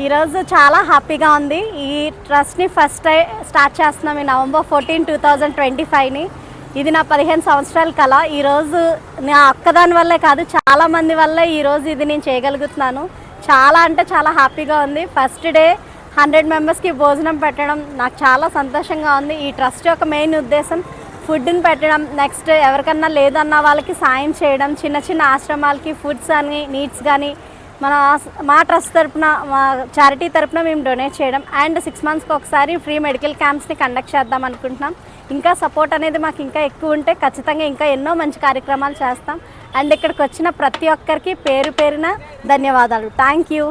ఈరోజు చాలా హ్యాపీగా ఉంది. ఈ ట్రస్ట్ని ఫస్ట్ స్టార్ట్ చేస్తున్నాం ఈ November 14, 2025ని. ఇది నా 15 సంవత్సరాల కళ. ఈరోజు నా ఒక్కదాని వల్లే కాదు, చాలామంది వల్లే ఈరోజు ఇది నేను చేయగలుగుతున్నాను. చాలా అంటే చాలా హ్యాపీగా ఉంది. ఫస్ట్ డే 100 మెంబర్స్కి భోజనం పెట్టడం నాకు చాలా సంతోషంగా ఉంది. ఈ ట్రస్ట్ యొక్క మెయిన్ ఉద్దేశం ఫుడ్ని పెట్టడం, నెక్స్ట్ ఎవరికన్నా లేదన్న వాళ్ళకి సాయం చేయడం, చిన్న చిన్న ఆశ్రమాలకి ఫుడ్స్ కానీ నీడ్స్ కానీ మా ట్రస్ట్ తరపున, మా చారిటీ తరపున మేము డొనేట్ చేయడం, అండ్ 6 monthsకి ఒకసారి ఫ్రీ మెడికల్ క్యాంప్స్ని కండక్ట్ చేద్దాం అనుకుంటున్నాం. ఇంకా సపోర్ట్ అనేది మాకు ఇంకా ఎక్కువ ఉంటే ఖచ్చితంగా ఇంకా ఎన్నో మంచి కార్యక్రమాలు చేస్తాం. అండ్ ఇక్కడికి వచ్చిన ప్రతి ఒక్కరికి పేరు పేరున ధన్యవాదాలు. Thank you.